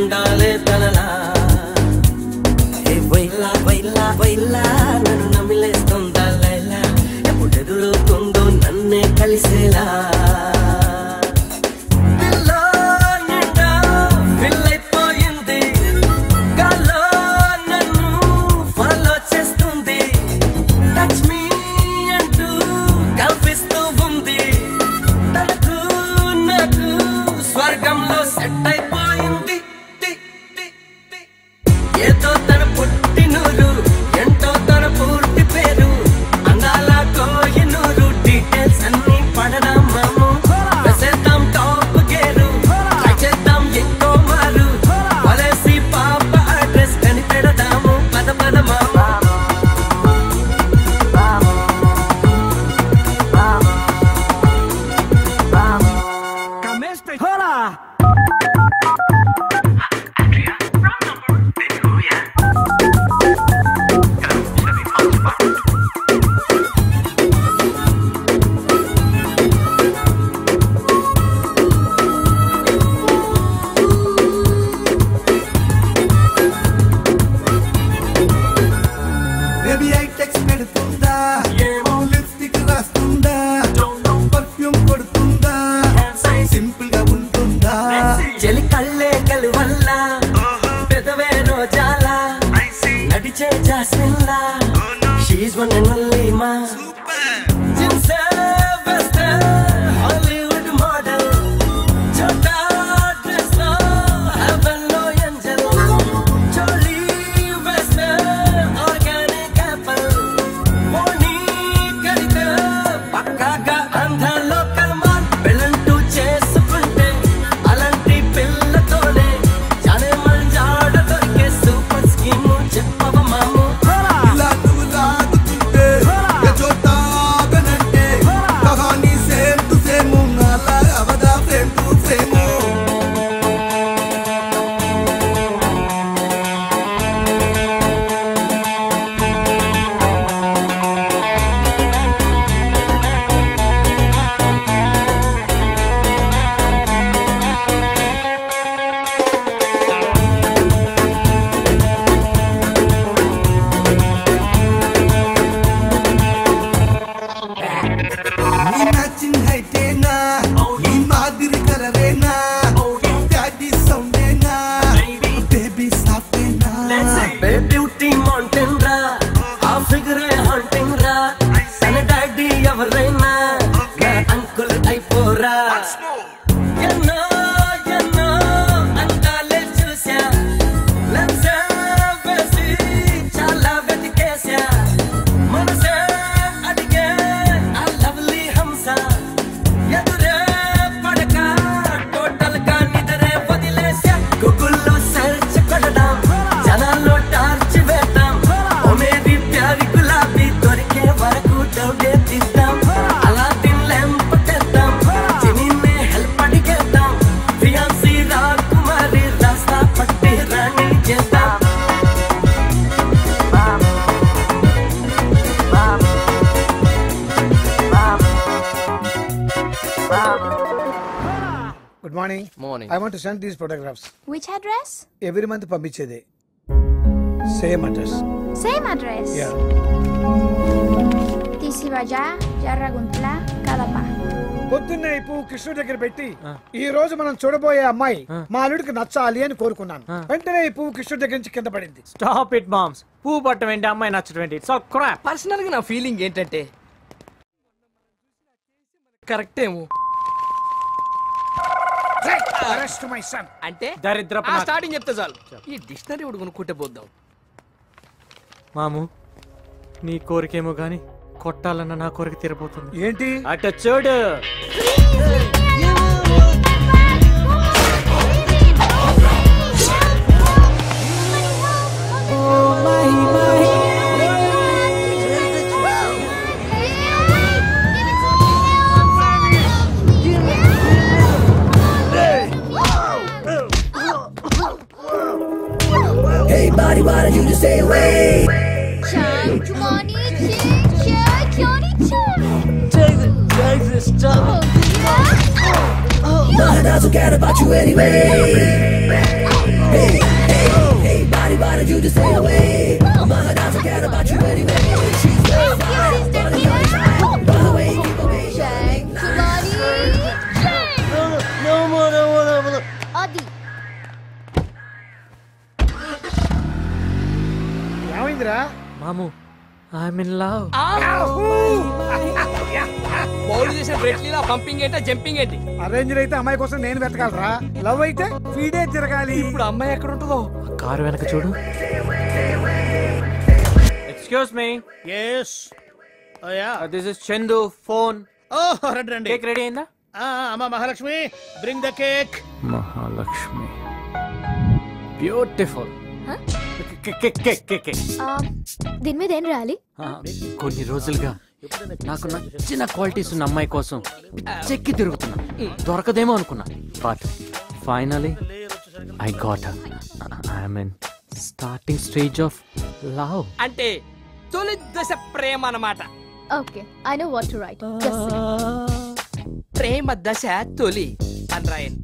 ఉండాలే తనలా వైలా వైలా వైలా నన్ను నమిలేస్తుందా లైలా ఎప్పుడు ఎదురవుతుందో నన్నే కలిసేలా She's one and only ma. Hollywood model. Chota dress lo heaven lo angel. Jolie Western organic apple. Pony karite pakkaga andha local man. Bellantu chesukunte alanti pillatone jane manjada dorke super scheme cheppava mamu. Good morning. Morning. I want to send these photographs. Which address? Every month పంపించేదే. Same address. Same address? Yeah. Tisivaya, Yarraguntla, Kadapa. పొద్దున్నే ఈ పువ్వు కృష్ణుడి దగ్గర పెట్టి ఈ రోజు మనం చూడబోయే అమ్మాయి మా అల్లుడికి నచ్చాలి అని కోరుకున్నాను. వెంటనే ఈ పువ్వు కృష్ణుడి దగ్గర నుంచి కింద పడింది. Stop it moms. పువ్వు పట్టం ఏంటి, అమ్మాయి నచ్చడం ఏంటి? So crop. పర్సనల్ గా నా ఫీలింగ్ ఏంటంటే కరెక్ట్ ఏమో అంటే దరిద్రపు స్టార్టింగ్ చెప్తే చాలు. ఈ డిక్షనరీ ఒకటి కొనుక్కుంటే పోద్దాం. మాము నీ కోరికేమో గాని కొట్టాలన్న నా కోరిక తీరబోతుంది. ఏంటి అట చూడు. Hey body, why did you just stay away? Nothing else will care about you anyway. ఏమైందిరా? మాము ఐఎమ్ ఇన్ లవ్. బౌల్ చేసిన బ్రెట్లీలా పంపింగ్ ఏంటో జంపింగ్ ఏంటి? అరేంజ్ అయితే అమ్మాయి కోసం నేను వెతకాలరా, లవ్ అయితే ఫీడే తిరగాలి. ఇప్పుడు అమ్మాయి ఎక్కడ ఉంటుందో? కారు వెనక చూడు. Excuse me. Yes this is Chandu phone. రండి రండి. కేక్ రెడీ అయిందా? అమ్మా Mahalakshmi, bring the cake. Mahalakshmi beautiful. దీని మీద ఏం రాయాలి? కొన్ని రోజులుగా నాకు నచ్చిన క్వాలిటీస్ ఉన్న అమ్మాయి కోసం చెక్కి తిరుగుతున్నా, దొరకదేమో అనుకున్నా. But finally I got her. I'm in starting stage of love. అంటే తొలి దశ ప్రేమ అన్నమాట. Okay, I know what to write. ప్రేమ దశ తొలి అని రాయండి.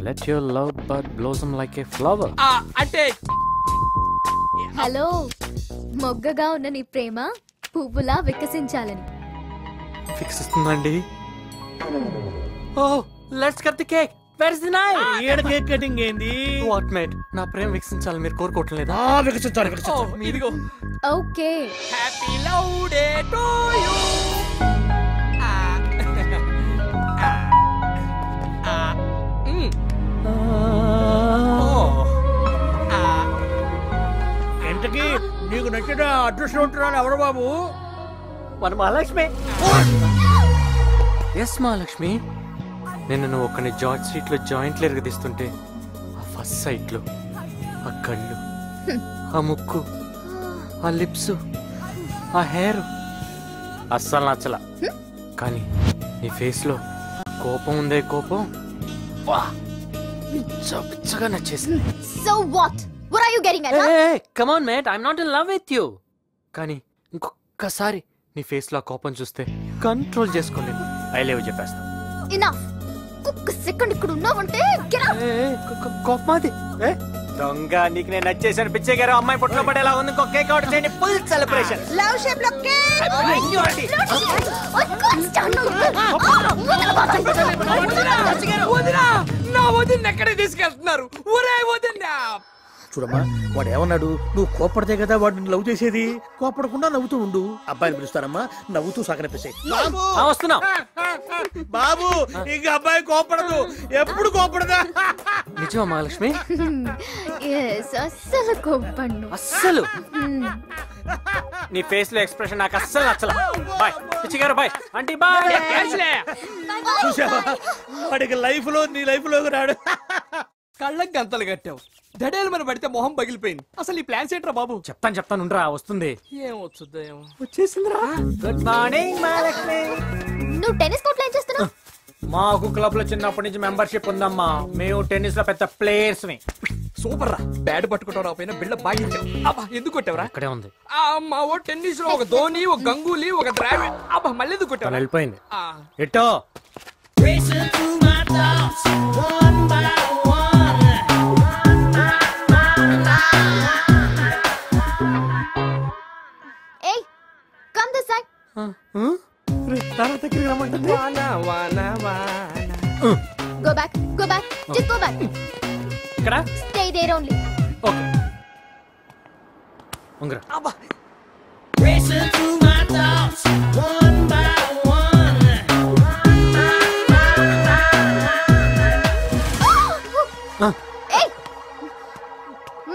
Let your love bud blossom like a flower. అంటే హలో, మొగ్గగా ఉన్న నీ ప్రేమ పువ్వులా వికసించాలని. ఫిక్స్ ఇస్తుందండి. Oh let's cut the cake. Where is the knife? ఈడ కేక్ కటింగ్ ఏంది? వాట్ మేట్, నా ప్రేమ వికసించాలని మీరు కోరుకోవట్లేదా? వికసించాలి వికసించాలి. ఇదిగో okay, happy love day to you. ఎంతకి నీకు నచ్చిన అదృష్టం ఉంటున్నాను ఎవరు బాబు? మన మహాలక్ష్మి. ఎస్ మహాలక్ష్మి. నేను నువ్వు ఒక్కని జార్జ్ స్ట్రీట్ లో జాయింట్లు ఎరగదీస్తుంటే ఆ ఫస్ట్ సైట్ లో ఆ కళ్ళు, ఆ ముక్కు, ఆ లిప్స్, ఆ హెయిర్ అస్సలు నచ్చల. కానీ నీ ఫేస్ లో కోపం ఉందే కోపం, పిచ్చగా నచ్చేసింది. So what are you getting at? Come on mate, I'm not in love with you. కానీ ఇంకొకసారి నీ ఫేస్ లో కోపం చూస్తే కంట్రోల్ చేసుకోలేదు. ఐ లవ్ చెప్పేస్తా. ఇనఫ్. ఒక్క సెకండ్ ఇక్కడ ఉన్నావంటే గెట్ అవుట్. కోపమాది దొంగ. నీకు నేను నచ్చేసాను. పిచ్చే గారు అమ్మాయి పొట్టులో పడేలా ఉంది. ఇంకో కేక్ ఆర్డర్ చేయండి. Full celebration. లవ్ షేప్ లో కేక్. వదినా, నా వదిన ఎక్కడికి తీసుకెళ్తున్నారు? ఒరే వదినా. చూడమ్మా, వాడు ఏమన్నాడు? నువ్వు కోపడితే కదా వాడు నిన్ను లవ్ చేసేది. కోపడకుండా నవ్వుతూ ఉండు. అబ్బాయిని పిలుస్తారమ్మా, నవ్వుతూ సాగనిపిస్తాయి. వస్తున్నా బాబు, ఇంక అబ్బాయి కోపడదు, ఎప్పుడు కోపడదా? నిజమా మహాలక్ష్మి? అస్సలు కోపడ్ను. అస్సలు నీ ఫేస్ లో ఎక్స్ప్రెషన్ నాకు అస్సలు నచ్చల. బాయ్ పిచ్చి గారు, బాయ్ ఆంటీ, బాయ్. చూసావా, వాడికి లైఫ్ లో నీ లైఫ్ లోకి రాడు. కళ్ళకి గంతలు కట్టావు, దడేలు మన పడితే మొహం పగిలిపోయింది. అసలు ఈ ప్లాన్స్ ఏంట్రా బాబు? చెప్తాను ఉండరా. వస్తుంది. ఏం వచ్చుద్దో ఏమో. వచ్చేసిందిరా. Good morning Mahalakshmi. నువ్వు టెన్నిస్ కోర్ట్ లో ఏం చేస్తున్నావు? మాకు క్లబ్ లో చిన్నప్పటి నుంచి మెంబర్షిప్ ఉందమ్మా. మేము టెన్నిస్ లో పెద్ద ప్లేయర్స్. సూపర్ రా. బ్యాట్ పట్టుకుంటావు రాపోయినా బిళ్ళ బాగా అబ్బా. ఎందుకు కొట్టావురా? ఇక్కడే ఉంది. మా ఓ టెన్నిస్ లో ఒక ధోని, ఒక గంగూలీ, ఒక ద్రావిడ్. అబ్బా మళ్ళీ ఎందుకు కొట్టావు? వెళ్ళిపోయింది. ఎట్టో ఏయ్, కమ్ దిస్ సైడ్. దగ్గరికి రమ్మంటుంది. Go back, go back, just go back. ఇక్కడ స్టే దేర్ ఓన్లీ. ఓకే. ఉంగరా. అబ్బా. ఏయ్,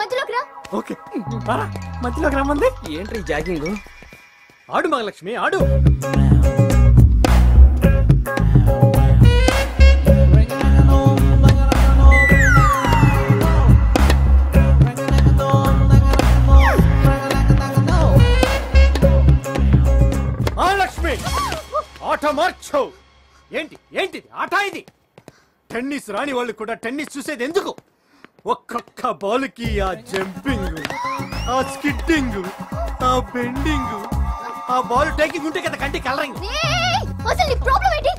మధ్యలోకి రా. ఓకే, మధ్యలోకి రమ్మంది. ఏంట్రీ జాగింగ్? ఆడు మహాలక్ష్మి, ఆడు. మహాలక్ష్మి, ఆట మార్చావు. ఏంటిది ఆట? ఇది టెన్నిస్ రాని వాళ్ళు కూడా టెన్నిస్ చూసేది ఎందుకు? ఒక్కొక్క బాల్కి ఆ జంపింగ్, ఆ స్కిట్టింగ్, ఆ బెండింగ్, ఆ బాల్ టేకింగ్ ఉంటే కదా కంటి కలరింగ్. ఏయ్, అసలు నీ ప్రాబ్లం ఏంటి?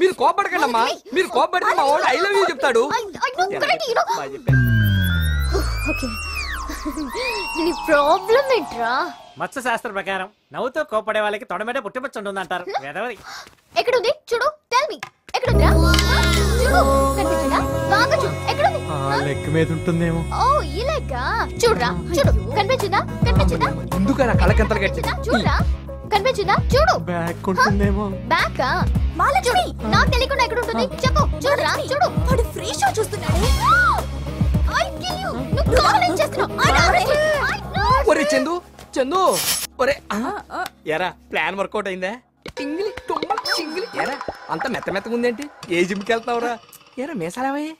మీరు కోపడకండి అమ్మా. మీరు కోపడితే మా వాడు ఐ లవ్ యూ చెప్తాడు. I know correct, you know. Okay. నీ ప్రాబ్లం ఏంట్రా? మత్స్య శాస్త్ర ప్రకారం నవ్వుతో కోపడే వాళ్ళకి తొడమేట పుట్టిపచ్చి ఉంటుంది అంటారు. ఎక్కడుంది చూడు. టెల్ మీ, ఎక్కడుందిరా? చూడు, కనిపించిందా? బాగా చూడు. ఎక్కడుంది? లెగ్ మీద ఉంటుందేమో. ఓ చూడరా చూడరా చూడు కనిపించిందా కనిపించిందా ఎందుకలా కళ్ళగంతలు కట్టి చూడరా కనిపించిందా చూడు బ్యాగ్ ఉంటుందేమో. బ్యాక్ మాలక్ష్మి నాకు తెలియకుండా ఎక్కడ ఉంటుంది చెప్పు చూడరా చూడు వాడు ఫ్రీ షో చూస్తున్నాడే ఐ కిల్ యు నువ్వు కాల్ చేస్తున్నావు ఒరే చందు చందు ఒరే ఎరా ప్లాన్ వర్కౌట్ అయిందా టింగిలి టుమ్మల టింగిలి ఎరా అంత మెత్త మెత్తగా ఉందేంటి ఏ జిమ్కి వెళ్తావురా ఎరా మీసాలేవయ్యే